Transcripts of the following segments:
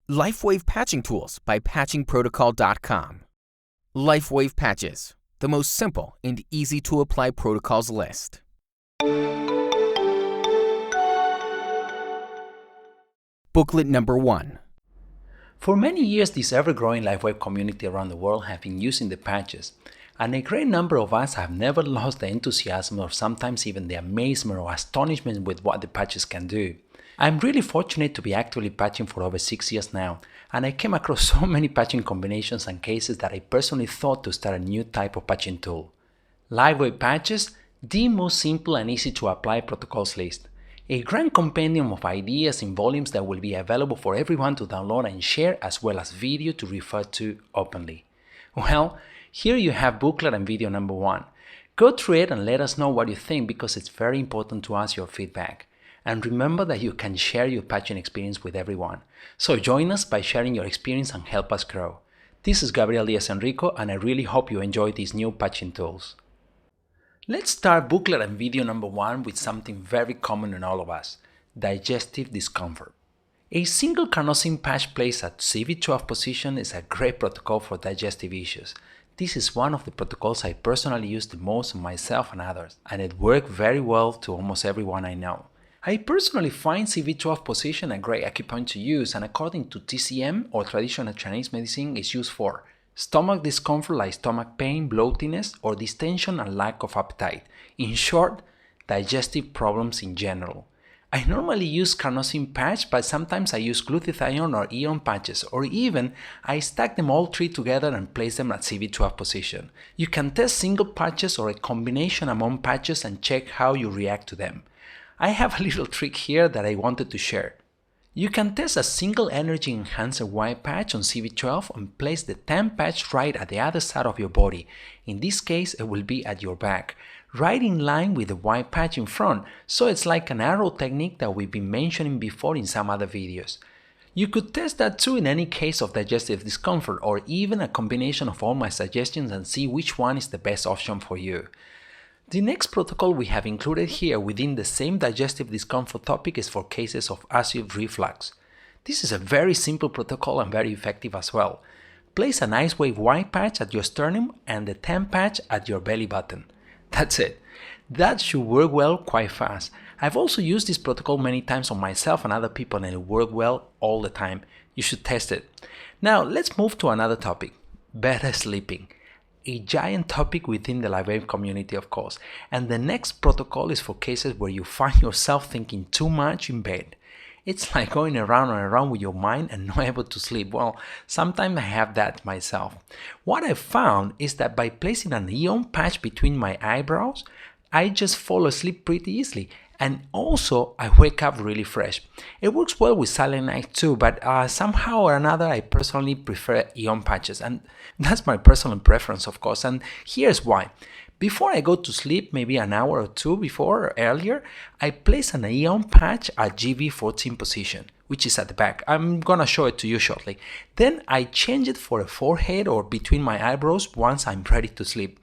LifeWave Patching Tools by patchingprotocol.com. LifeWave Patches, the most simple and easy to apply protocols list. Booklet number 1. For many years, this ever-growing LifeWave community around the world have been using the patches, and a great number of us have never lost the enthusiasm or sometimes even the amazement or astonishment with what the patches can do. I'm really fortunate to be actively patching for over 6 years now, and I came across so many patching combinations and cases that I personally thought to start a new type of patching tool. LifeWave Patches, the most simple and easy to apply protocols list. A grand compendium of ideas in volumes that will be available for everyone to download and share, as well as video to refer to openly. Well, here you have booklet and video number 1. Go through it and let us know what you think, because it's very important to us your feedback. And remember that you can share your patching experience with everyone. So join us by sharing your experience and help us grow. This is Gabriel Diaz-Enrico, and I really hope you enjoy these new patching tools. Let's start booklet and video number 1 with something very common in all of us: digestive discomfort. A single carnosine patch placed at CV12 position is a great protocol for digestive issues. This is one of the protocols I personally use the most on myself and others, and it worked very well to almost everyone I know. I personally find CV12 position a great acupoint to use, and according to TCM, or traditional Chinese medicine, is used for stomach discomfort like stomach pain, bloatiness, or distension and lack of appetite. In short, digestive problems in general. I normally use carnosine patch, but sometimes I use glutathione or ion patches, or even I stack them all 3 together and place them at CV12 position. You can test single patches or a combination among patches and check how you react to them. I have a little trick here that I wanted to share. You can test a single energy enhancer white patch on CV12 and place the 10 patch right at the other side of your body. In this case, it will be at your back, right in line with the white patch in front, so it's like an arrow technique that we've been mentioning before in some other videos. You could test that too in any case of digestive discomfort, or even a combination of all my suggestions and see which one is the best option for you. The next protocol we have included here within the same digestive discomfort topic is for cases of acid reflux. This is a very simple protocol and very effective as well. Place an LifeWave white patch at your sternum and the 10 patch at your belly button. That's it. That should work well quite fast. I've also used this protocol many times on myself and other people, and it worked well all the time. You should test it. Now let's move to another topic: better sleeping. A giant topic within the LifeWave community, of course, and the next protocol is for cases where you find yourself thinking too much in bed. It's like going around and around with your mind and not able to sleep. Well, sometimes I have that myself. What I found is that by placing an ion patch between my eyebrows, I just fall asleep pretty easily, and also I wake up really fresh. It works well with silent night too, but somehow or another I personally prefer ion patches, and that's my personal preference, of course, and here's why. Before I go to sleep, maybe an hour or 2 before or earlier, I place an ion patch at GV14 position, which is at the back. I'm gonna show it to you shortly. Then I change it for a forehead or between my eyebrows once I'm ready to sleep.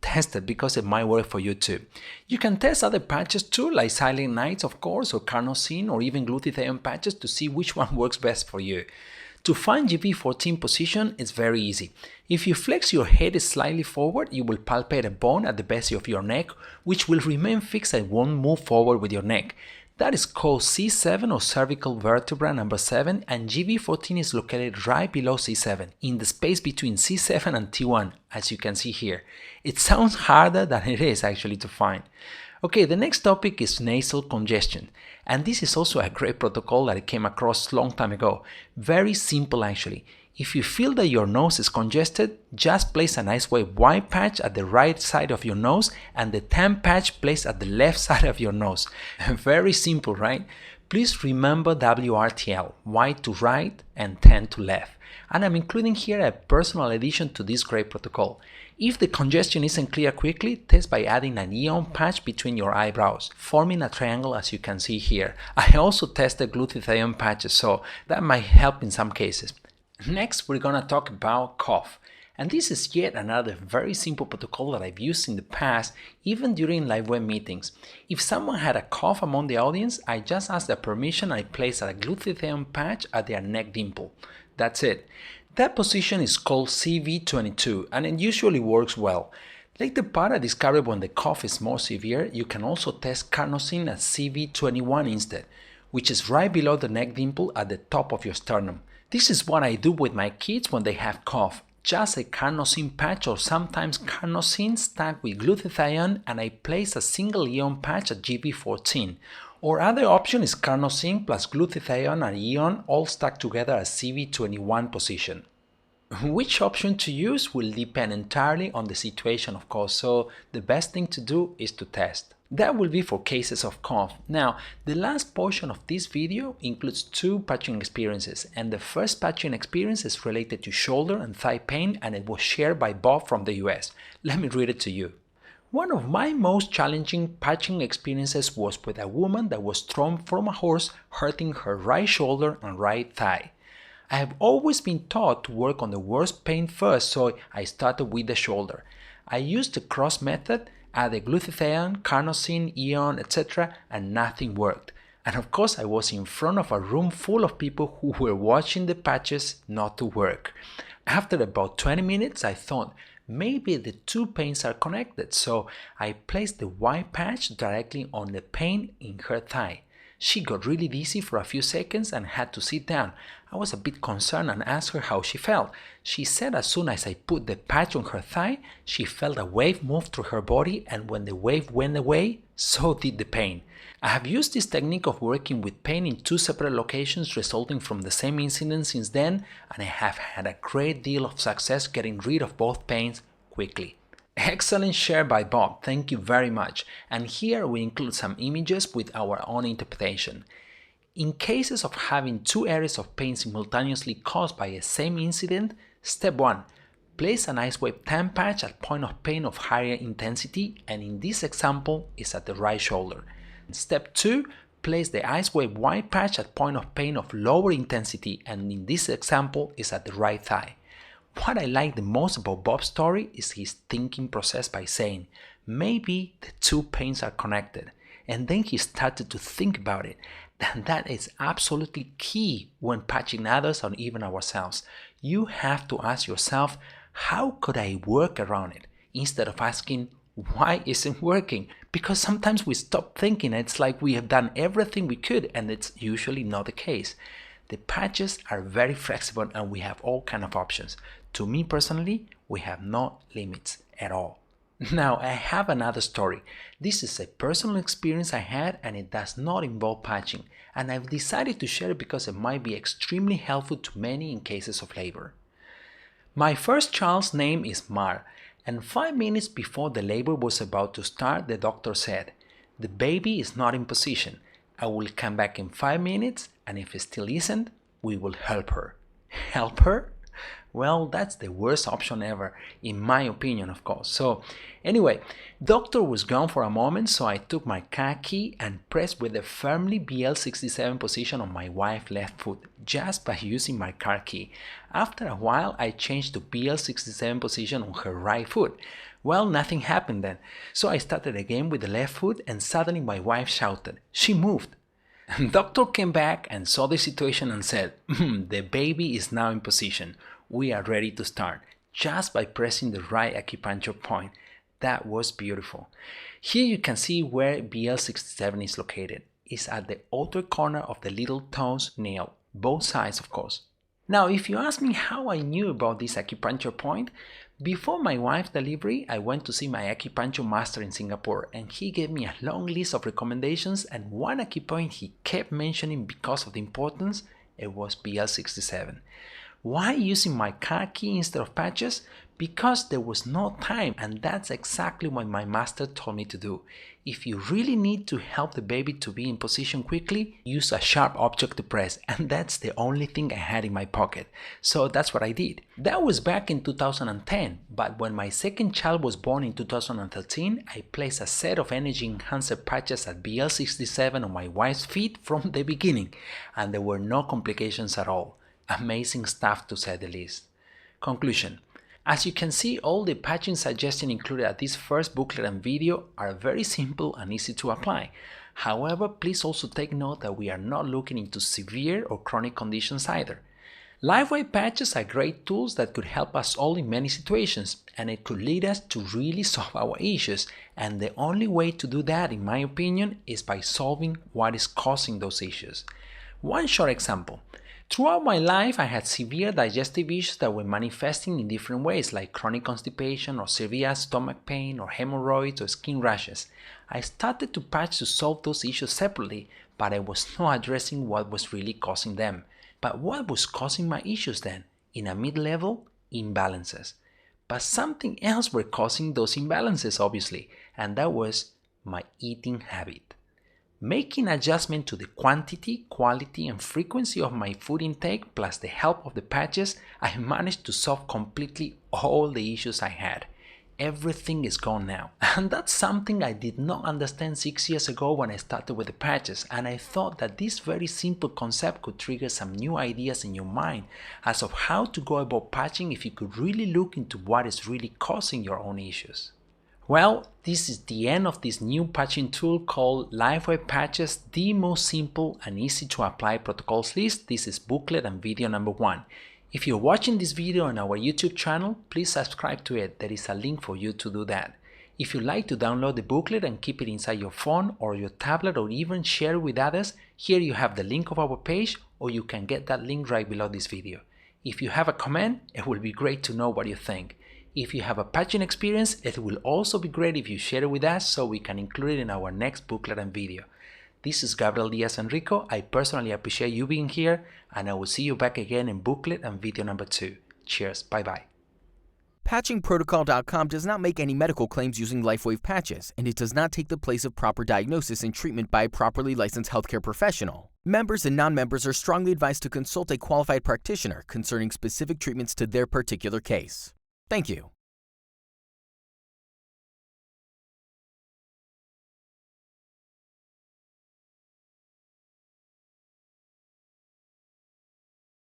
Test it, because it might work for you too. You can test other patches too, like silent nights, of course, or carnosine, or even glutathione patches to see which one works best for you. To find GV14 position, it's very easy. If you flex your head slightly forward, you will palpate a bone at the base of your neck, which will remain fixed and won't move forward with your neck. That is called C7, or cervical vertebra number 7, and GV14 is located right below C7, in the space between C7 and T1, as you can see here. It sounds harder than it is actually to find. Okay, the next topic is nasal congestion, and this is also a great protocol that I came across a long time ago. Very simple actually. If you feel that your nose is congested, just place an LifeWave white patch at the right side of your nose and the 10 patch placed at the left side of your nose. Very simple, right? Please remember WRTL, white to right and 10 to left. And I'm including here a personal addition to this great protocol. If the congestion isn't clear quickly, test by adding an ion patch between your eyebrows, forming a triangle as you can see here. I also tested glutathione patches, so that might help in some cases. Next, we're gonna talk about cough. And this is yet another very simple protocol that I've used in the past, even during LifeWave meetings. If someone had a cough among the audience, I just asked their permission and I placed a glutathione patch at their neck dimple. That's it. That position is called CV22 and it usually works well. Like the part I discovered when the cough is more severe, you can also test carnosine at CV21 instead, which is right below the neck dimple at the top of your sternum. This is what I do with my kids when they have cough. Just a carnosine patch or sometimes carnosine stacked with glutathione, and I place a single ion patch at GB14. Or other option is carnosine plus glutathione and ion all stacked together at CV21 position. Which option to use will depend entirely on the situation, of course, so the best thing to do is to test. That will be for cases of cough. Now, the last portion of this video includes 2 patching experiences, and the first patching experience is related to shoulder and thigh pain, and it was shared by Bob from the US. Let me read it to you. One of my most challenging patching experiences was with a woman that was thrown from a horse, hurting her right shoulder and right thigh. I have always been taught to work on the worst pain first, so I started with the shoulder. I used the cross method, added glutathione, carnosine, ion, etc., and nothing worked. And of course, I was in front of a room full of people who were watching the patches not to work. After about 20 minutes, I thought, maybe the 2 pains are connected, so I placed the white patch directly on the pain in her thigh. She got really dizzy for a few seconds and had to sit down. I was a bit concerned and asked her how she felt. She said as soon as I put the patch on her thigh, she felt a wave move through her body, and when the wave went away, so did the pain. I have used this technique of working with pain in 2 separate locations resulting from the same incident since then, and I have had a great deal of success getting rid of both pains quickly. Excellent share by Bob, thank you very much. And here we include some images with our own interpretation. In cases of having 2 areas of pain simultaneously caused by a same incident, step 1. Place an LifeWave tan patch at point of pain of higher intensity, and in this example is at the right shoulder. Step 2. Place the LifeWave white patch at point of pain of lower intensity, and in this example is at the right thigh. What I like the most about Bob's story is his thinking process by saying, maybe the 2 pains are connected, and then he started to think about it. And that is absolutely key when patching others or even ourselves. You have to ask yourself, how could I work around it? Instead of asking, why isn't it working? Because sometimes we stop thinking, it's like we have done everything we could, and it's usually not the case. The patches are very flexible and we have all kinds of options. To me personally, we have no limits at all. Now, I have another story. This is a personal experience I had and it does not involve patching, and I've decided to share it because it might be extremely helpful to many in cases of labor. My first child's name is Mar, and 5 minutes before the labor was about to start, the doctor said, "The baby is not in position. I will come back in 5 minutes, and if it still isn't, we will help her." Help her? Well, that's the worst option ever, in my opinion, of course. So anyway, doctor was gone for a moment, so I took my car key and pressed with a firmly BL67 position on my wife's left foot, just by using my car key. After a while, I changed to BL67 position on her right foot. Well, nothing happened then, so I started again with the left foot, and suddenly my wife shouted, "She moved!" Doctor came back and saw the situation and said, "The baby is now in position. We are ready to start," just by pressing the right acupuncture point. That was beautiful. Here you can see where BL67 is located. It's at the outer corner of the little toes nail, both sides of course. Now, if you ask me how I knew about this acupuncture point, before my wife's delivery, I went to see my acupuncture master in Singapore, and he gave me a long list of recommendations, and one acupoint he kept mentioning because of the importance, it was BL67. Why using my car key instead of patches? Because there was no time, and that's exactly what my master told me to do. If you really need to help the baby to be in position quickly, use a sharp object to press, and that's the only thing I had in my pocket. So that's what I did. That was back in 2010, but when my second child was born in 2013, I placed a set of energy enhancer patches at BL67 on my wife's feet from the beginning, and there were no complications at all. Amazing stuff to say the least. Conclusion. As you can see, all the patching suggestions included at this first booklet and video are very simple and easy to apply. However, please also take note that we are not looking into severe or chronic conditions either. LifeWave patches are great tools that could help us all in many situations, and it could lead us to really solve our issues, and the only way to do that, in my opinion, is by solving what is causing those issues. One short example. Throughout my life, I had severe digestive issues that were manifesting in different ways, like chronic constipation or severe stomach pain or hemorrhoids or skin rashes. I started to patch to solve those issues separately, but I was not addressing what was really causing them. But what was causing my issues then? In a mid-level, imbalances. But something else were causing those imbalances, obviously, and that was my eating habit. Making adjustment to the quantity, quality, and frequency of my food intake, plus the help of the patches, I managed to solve completely all the issues I had. Everything is gone now. And that's something I did not understand 6 years ago when I started with the patches, and I thought that this very simple concept could trigger some new ideas in your mind as of how to go about patching if you could really look into what is really causing your own issues. Well, this is the end of this new patching tool called LifeWave Patches, the most simple and easy to apply protocols list. This is booklet and video number 1. If you're watching this video on our YouTube channel, please subscribe to it. There is a link for you to do that. If you'd like to download the booklet and keep it inside your phone or your tablet or even share it with others, here you have the link of our page, or you can get that link right below this video. If you have a comment, it will be great to know what you think. If you have a patching experience, it will also be great if you share it with us so we can include it in our next booklet and video. This is Gabriel Diaz-Enrico. I personally appreciate you being here, and I will see you back again in booklet and video number 2. Cheers, bye-bye. PatchingProtocol.com does not make any medical claims using LifeWave patches, and it does not take the place of proper diagnosis and treatment by a properly licensed healthcare professional. Members and non-members are strongly advised to consult a qualified practitioner concerning specific treatments to their particular case. Thank you.